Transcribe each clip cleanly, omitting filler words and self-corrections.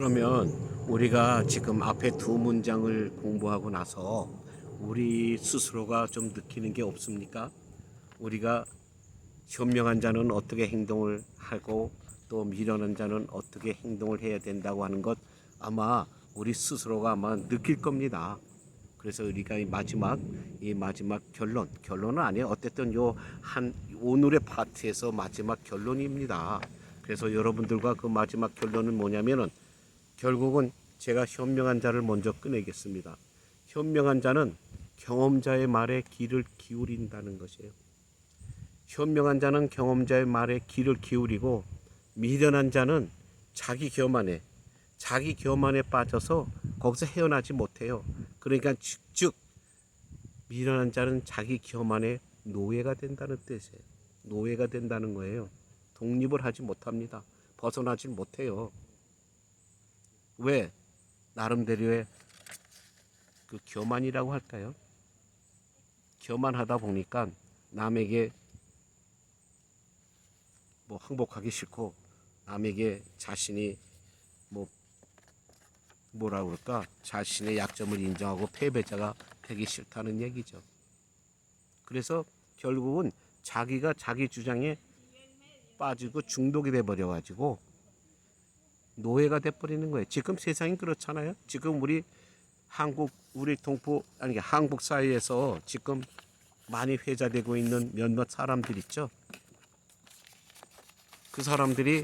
그러면 우리가 지금 앞에 두 문장을 공부하고 나서 우리 스스로가 좀 느끼는 게 없습니까? 우리가 현명한 자는 어떻게 행동을 하고 또 미련한 자는 어떻게 행동을 해야 된다고 하는 것 아마 우리 스스로가 아마 느낄 겁니다. 그래서 우리가 이 마지막 결론은 아니에요. 어쨌든 오늘의 파트에서 마지막 결론입니다. 그래서 여러분들과 그 마지막 결론은 뭐냐면은 결국은 제가 현명한 자를 먼저 꺼내겠습니다. 현명한 자는 경험자의 말에 귀를 기울인다는 것이에요. 현명한 자는 경험자의 말에 귀를 기울이고 미련한 자는 자기 교만에 빠져서 거기서 헤어나지 못해요. 그러니까 즉 미련한 자는 자기 교만의 노예가 된다는 뜻이에요. 노예가 된다는 거예요. 독립을 하지 못합니다. 벗어나지 못해요. 왜? 나름대로의 그 교만이라고 할까요? 교만하다 보니까 남에게 뭐 항복하기 싫고 남에게 자신이 뭐라 그럴까? 자신의 약점을 인정하고 패배자가 되기 싫다는 얘기죠. 그래서 결국은 자기가 자기 주장에 빠지고 중독이 돼 버려 가지고 노예가 돼 버리는 거예요. 지금 세상이 그렇잖아요. 지금 한국 사회에서 지금 많이 회자되고 있는 몇몇 사람들 있죠. 그 사람들이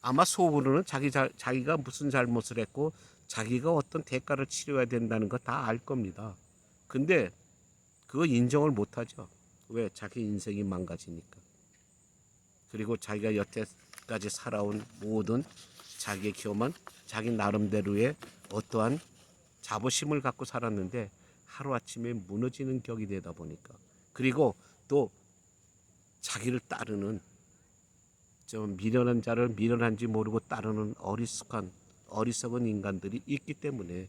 아마 속으로는 자기가 무슨 잘못을 했고 자기가 어떤 대가를 치러야 된다는 거 다 알 겁니다. 근데 그거 인정을 못 하죠. 왜? 자기 인생이 망가지니까. 그리고 자기가 여태까지 살아온 모든 자기의 교만, 자기 나름대로의 어떠한 자부심을 갖고 살았는데 하루아침에 무너지는 격이 되다 보니까, 그리고 또 자기를 따르는 좀 미련한 자를 미련한지 모르고 따르는 어리석은 인간들이 있기 때문에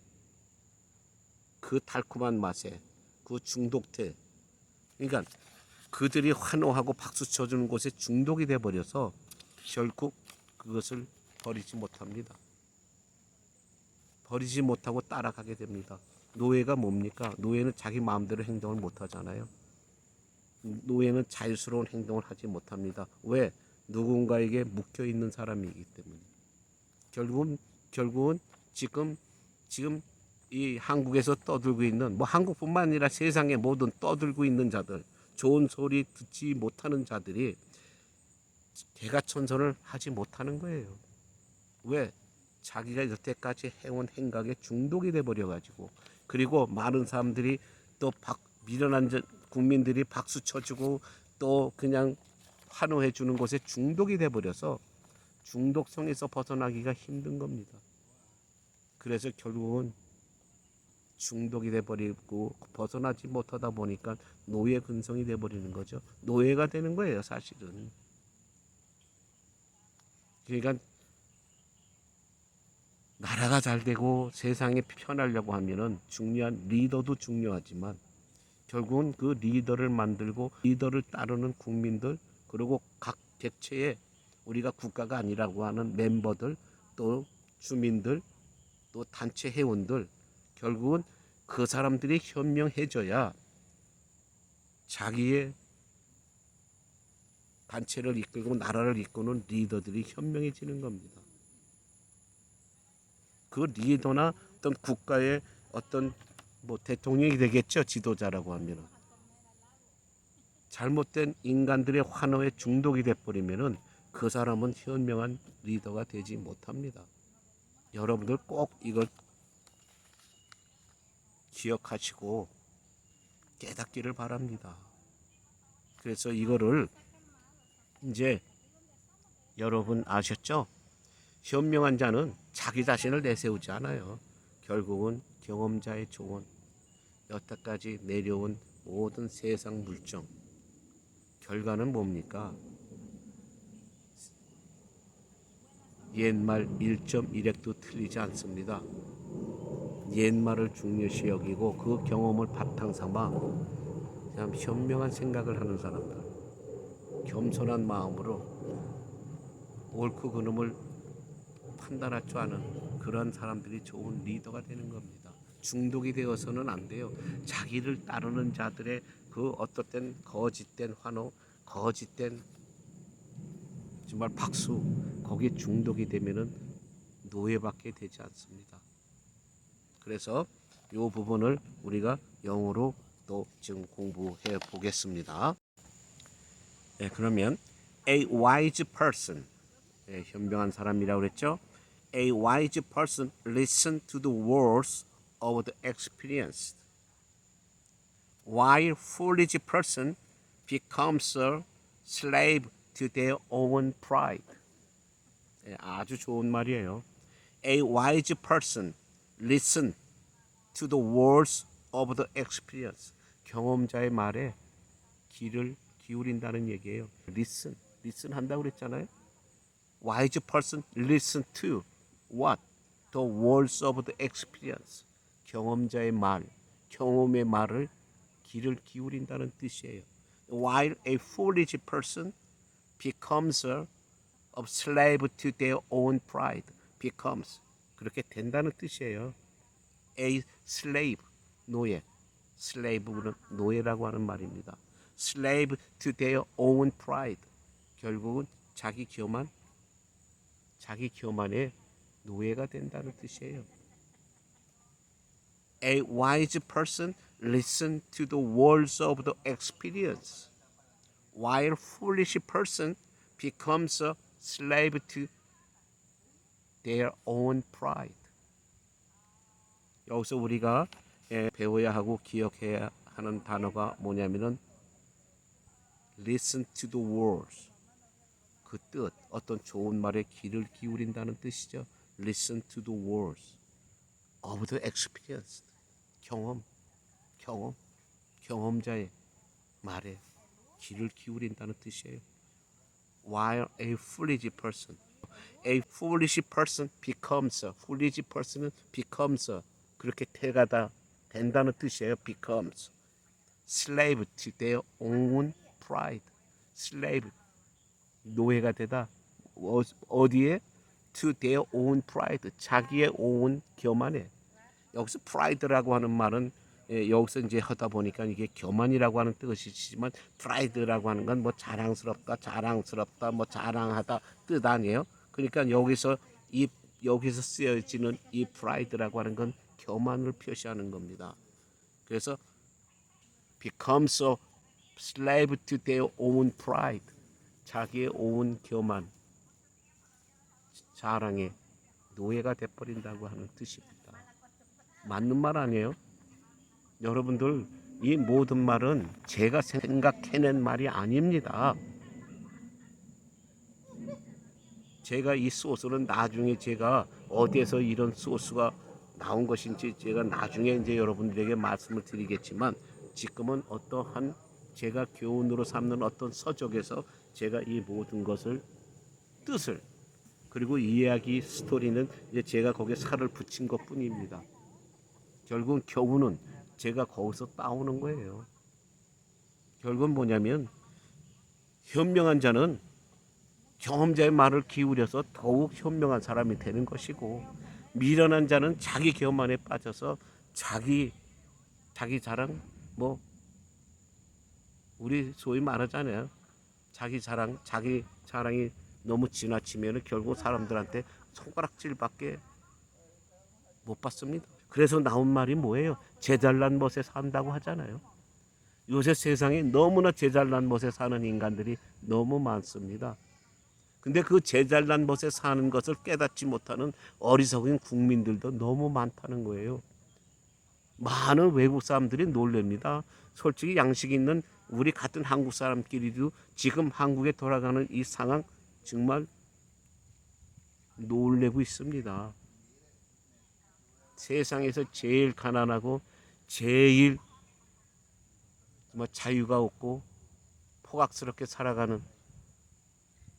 그 달콤한 맛에 그 중독돼, 그러니까 그들이 환호하고 박수 쳐주는 곳에 중독이 돼 버려서 결국 그것을 버리지 못합니다. 버리지 못하고 따라가게 됩니다. 노예가 뭡니까? 노예는 자기 마음대로 행동을 못 하잖아요. 노예는 자유스러운 행동을 하지 못합니다. 왜? 누군가에게 묶여 있는 사람이기 때문에. 결국은 지금 이 한국에서 떠들고 있는, 뭐 한국뿐만 아니라 세상의 모든 떠들고 있는 자들, 좋은 소리 듣지 못하는 자들이 개가천선을 하지 못하는 거예요. 왜? 자기가 여태까지 해온 행각에 중독이 돼 버려 가지고, 그리고 많은 사람들이 또 미련한 국민들이 박수 쳐주고 또 그냥 환호해 주는 곳에 중독이 돼 버려서 중독성에서 벗어나기가 힘든 겁니다. 그래서 결국은 중독이 돼 버리고 벗어나지 못하다 보니까 노예 근성이 돼 버리는 거죠. 노예가 되는 거예요, 사실은. 그러니까 나라가 잘 되고 세상이 편하려고 하면은 중요한 리더도 중요하지만 결국은 그 리더를 만들고 리더를 따르는 국민들, 그리고 각 객체의 우리가 국가가 아니라고 하는 멤버들, 또 주민들, 또 단체 회원들, 결국은 그 사람들이 현명해져야 자기의 단체를 이끌고 나라를 이끄는 리더들이 현명해지는 겁니다. 그 리더나 어떤 국가의 어떤 뭐 대통령이 되겠죠, 지도자라고 하면은. 잘못된 인간들의 환호에 중독이 돼버리면은 그 사람은 현명한 리더가 되지 못합니다. 여러분들 꼭 이걸 기억하시고 깨닫기를 바랍니다. 그래서 이거를 이제 여러분 아셨죠? 현명한 자는 자기 자신을 내세우지 않아요. 결국은 경험자의 조언, 여태까지 내려온 모든 세상 물정, 결과는 뭡니까? 옛말 1.1핵도 틀리지 않습니다. 옛말을 중요시 여기고 그 경험을 바탕 삼아 참 현명한 생각을 하는 사람들, 겸손한 마음으로 옳고 그름을 판단할 줄 아는 그런 사람들이 좋은 리더가 되는 겁니다. 중독이 되어서는 안 돼요. 자기를 따르는 자들의 그 어떻든 거짓된 환호, 거짓된 정말 박수, 거기에 중독이 되면은 노예밖에 되지 않습니다. 그래서 이 부분을 우리가 영어로 또 지금 공부해 보겠습니다. 네, 그러면 a wise person, 네, 현명한 사람이라고 그랬죠. A wise person listen to the words of the experienced, while foolish person becomes a slave to their own pride. 네, 아주 좋은 말이에요. A wise person listen to the words of the experience. 경험자의 말에 귀를 기울인다는 얘기예요. listen 한다고 그랬잖아요. Wise person listen to what? The words of the experience. 경험자의 말, 경험의 말을 귀를 기울인다는 뜻이에요. While a foolish person becomes a slave to their own pride. becomes 그렇게 된다는 뜻이에요. A slave, 노예. slave는 노예라고 하는 말입니다. slave to their own pride. 결국은 자기 교만의 노예가 된다는 뜻이에요. A wise person listen to the words of the experience, while foolish person becomes a slave to their own pride. 여기서 우리가 배워야 하고 기억해야 하는 단어가 뭐냐면은 listen to the words. 그 뜻, 어떤 좋은 말에 귀를 기울인다는 뜻이죠. Listen to the words of the experience. 경험자의 말에 귀를 기울인다는 뜻이에요. While a foolish person becomes, foolish person은 becomes, 그렇게 태가다 된다는 뜻이에요. becomes slave to their own pride. slave 노예가 되다. 어디에? To their own pride. 자기의 own 교만에. 여기서 pride라고 하는 말은 여기서 이제 하다 보니까 이게 교만이라고 하는 뜻이지만 pride라고 하는 건 뭐 자랑스럽다, 뭐 자랑하다 뜻 아니에요. 그러니까 여기서 쓰여지는 이 pride라고 하는 건 교만을 표시하는 겁니다. 그래서 becomes a slave to their own pride. 자기의 오은 교만, 자랑의 노예가 돼버린다고 하는 뜻입니다. 맞는 말 아니에요? 여러분들 이 모든 말은 제가 생각해낸 말이 아닙니다. 제가 이 소스는 나중에 제가 어디에서 이런 소스가 나온 것인지 제가 나중에 이제 여러분들에게 말씀을 드리겠지만 지금은 어떠한 제가 교훈으로 삼는 어떤 서적에서 제가 이 모든 것을 뜻을 그리고 이야기 스토리는 이제 제가 거기에 살을 붙인 것뿐입니다. 결국은 교훈은 제가 거기서 따오는 거예요. 결국은 뭐냐면 현명한 자는 경험자의 말을 기울여서 더욱 현명한 사람이 되는 것이고 미련한 자는 자기 교만에 빠져서 자기 자랑 뭐 우리 소위 말하잖아요. 자기 자랑이 너무 지나치면 결국 사람들한테 손가락질밖에 못 받습니다. 그래서 나온 말이 뭐예요? 제잘난 멋에 산다고 하잖아요. 요새 세상에 너무나 제잘난 멋에 사는 인간들이 너무 많습니다. 근데 그 제잘난 멋에 사는 것을 깨닫지 못하는 어리석은 국민들도 너무 많다는 거예요. 많은 외국 사람들이 놀랍니다. 솔직히 양식 있는 우리 같은 한국 사람끼리도 지금 한국에 돌아가는 이 상황 정말 놀래고 있습니다. 세상에서 제일 가난하고 제일 자유가 없고 포악스럽게 살아가는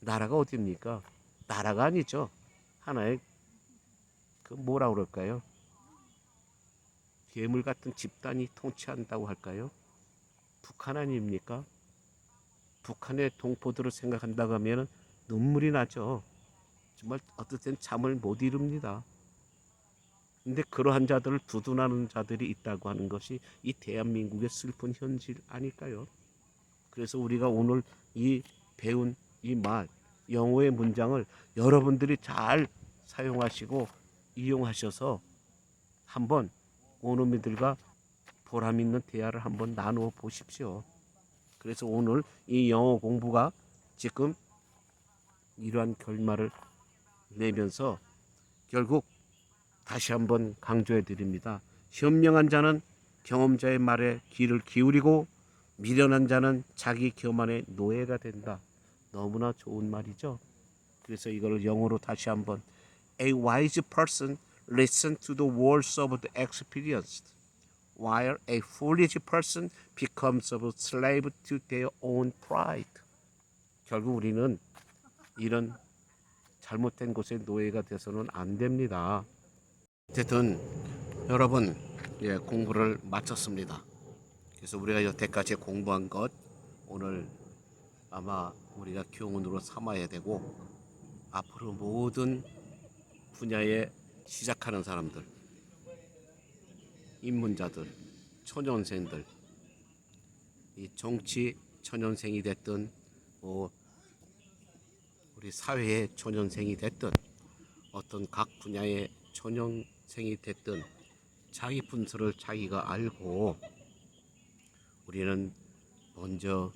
나라가 어디입니까? 나라가 아니죠. 하나의 그 뭐라 그럴까요? 괴물 같은 집단이 통치한다고 할까요? 북한 아닙니까? 북한의 동포들을 생각한다고 하면 눈물이 나죠. 정말 어떨 땐 잠을 못 이룹니다. 근데 그러한 자들을 두둔하는 자들이 있다고 하는 것이 이 대한민국의 슬픈 현실 아닐까요? 그래서 우리가 오늘 이 배운 이 말, 영어의 문장을 여러분들이 잘 사용하시고 이용하셔서 한번 원어민들과 보람 있는 대화를 한번 나누어 보십시오. 그래서 오늘 이 영어 공부가 지금 이러한 결말을 내면서 결국 다시 한번 강조해 드립니다. 현명한 자는 경험자의 말에 귀를 기울이고 미련한 자는 자기 교만의 노예가 된다. 너무나 좋은 말이죠. 그래서 이걸 영어로 다시 한번 A wise person listens to the words of the experienced, while a foolish person becomes a slave to their own pride. 결국 우리는 이런 잘못된 곳의 노예가 돼서는 안 됩니다. 어쨌든 여러분, 공부를 마쳤습니다. 그래서 우리가 여태까지 공부한 것 오늘 아마 우리가 교훈으로 삼아야 되고, 앞으로 모든 분야에 시작하는 사람들, 입문자들, 초년생들, 이 정치 초년생이 됐든 우리 사회의 초년생이 됐든 어떤 각 분야의 초년생이 됐든 자기 분수를 자기가 알고 우리는 먼저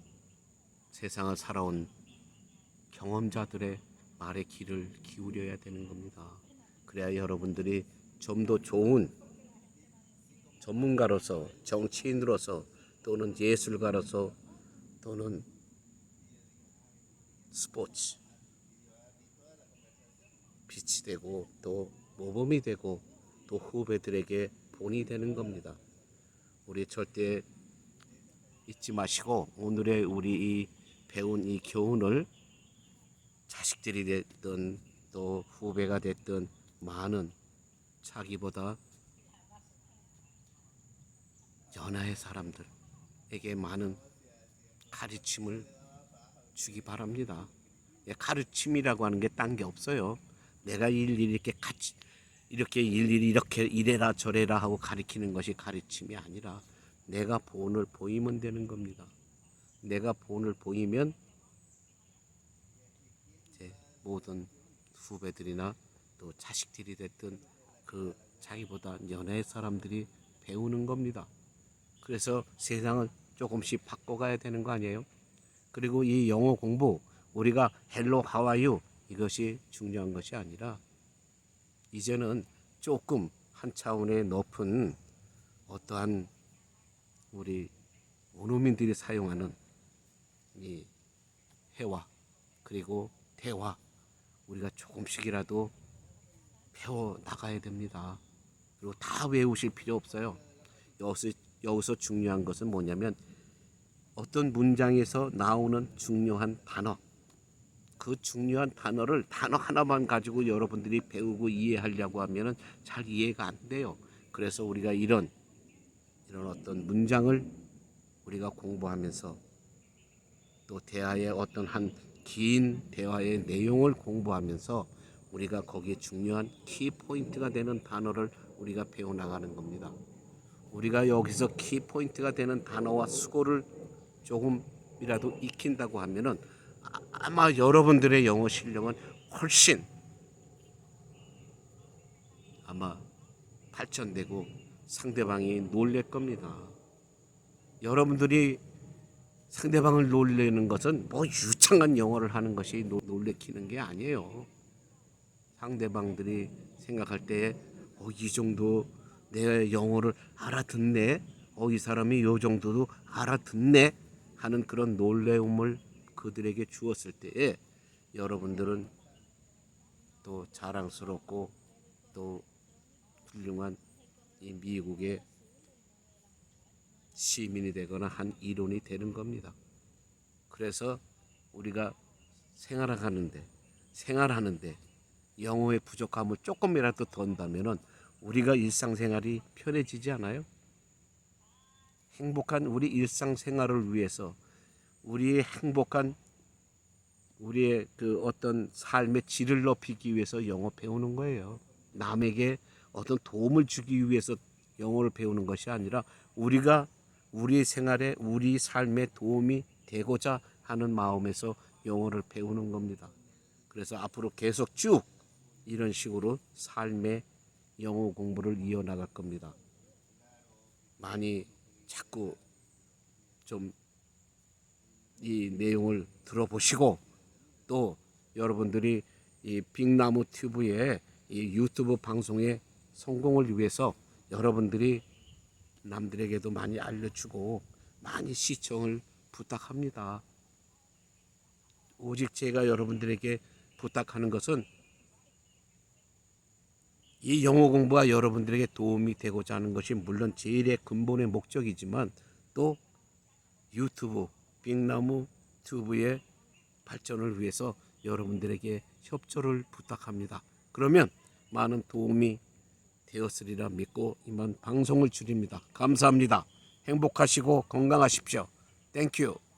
세상을 살아온 경험자들의 말에 귀를 기울여야 되는 겁니다. 그래야 여러분들이 좀 더 좋은 전문가로서, 정치인으로서, 또는 예술가로서, 또는 스포츠 빛이 되고 또 모범이 되고 또 후배들에게 본이 되는 겁니다. 우리 절대 잊지 마시고 오늘의 우리 이 배운 이 교훈을 자식들이 됐든 또 후배가 됐든 많은 자기보다 연하의 사람들에게 많은 가르침을 주기 바랍니다. 가르침이라고 하는 게 딴 게 없어요. 내가 일일이 이렇게 같이 이렇게 일일이 이렇게 이래라 저래라 하고 가르치는 것이 가르침이 아니라 내가 본을 보이면 되는 겁니다. 내가 본을 보이면 이제 모든 후배들이나 또 자식들이 됐든 그 자기보다 연하의 사람들이 배우는 겁니다. 그래서 세상을 조금씩 바꿔가야 되는 거 아니에요? 그리고 이 영어 공부 우리가 헬로 하와이유 이것이 중요한 것이 아니라 이제는 조금 한 차원의 높은 어떠한 우리 원어민들이 사용하는 이 회화 그리고 대화 우리가 조금씩이라도 배워 나가야 됩니다. 그리고 다 외우실 필요 없어요. 여기서 중요한 것은 뭐냐면 어떤 문장에서 나오는 중요한 단어, 그 중요한 단어를 단어 하나만 가지고 여러분들이 배우고 이해하려고 하면은 잘 이해가 안 돼요. 그래서 우리가 이런 어떤 문장을 우리가 공부하면서 또 대화의 어떤 한 긴 대화의 내용을 공부하면서 우리가 거기에 중요한 키 포인트가 되는 단어를 우리가 배워 나가는 겁니다. 우리가 여기서 키 포인트가 되는 단어와 수고를 조금이라도 익힌다고 하면은 아마 여러분들의 영어 실력은 훨씬 아마 발전되고 상대방이 놀랄 겁니다. 여러분들이 상대방을 놀래는 것은 뭐 유창한 영어를 하는 것이 놀래키는 게 아니에요. 상대방들이 생각할 때 이 정도 내 영어를 알아듣네, 이 사람이 요 정도도 알아듣네 하는 그런 놀라움을 그들에게 주었을 때에 여러분들은 또 자랑스럽고 또 훌륭한 이 미국의 시민이 되거나 한 일원이 되는 겁니다. 그래서 우리가 생활하는데 영어의 부족함을 조금이라도 던다면은 우리가 일상생활이 편해지지 않아요? 행복한 우리 일상생활을 위해서 우리의 행복한 우리의 그 어떤 삶의 질을 높이기 위해서 영어 배우는 거예요. 남에게 어떤 도움을 주기 위해서 영어를 배우는 것이 아니라 우리가 우리 생활에 우리 삶에 도움이 되고자 하는 마음에서 영어를 배우는 겁니다. 그래서 앞으로 계속 쭉 이런 식으로 삶의 영어 공부를 이어나갈 겁니다. 많이 자꾸 좀 이 내용을 들어보시고 또 여러분들이 이 빅나무 튜브의 이 유튜브 방송의 성공을 위해서 여러분들이 남들에게도 많이 알려주고 많이 시청을 부탁합니다. 오직 제가 여러분들에게 부탁하는 것은 이 영어 공부가 여러분들에게 도움이 되고자 하는 것이 물론 제일의 근본의 목적이지만 또 유튜브 빅나무 튜브의 발전을 위해서 여러분들에게 협조를 부탁합니다. 그러면 많은 도움이 되었으리라 믿고 이만 방송을 줄입니다. 감사합니다. 행복하시고 건강하십시오. 땡큐.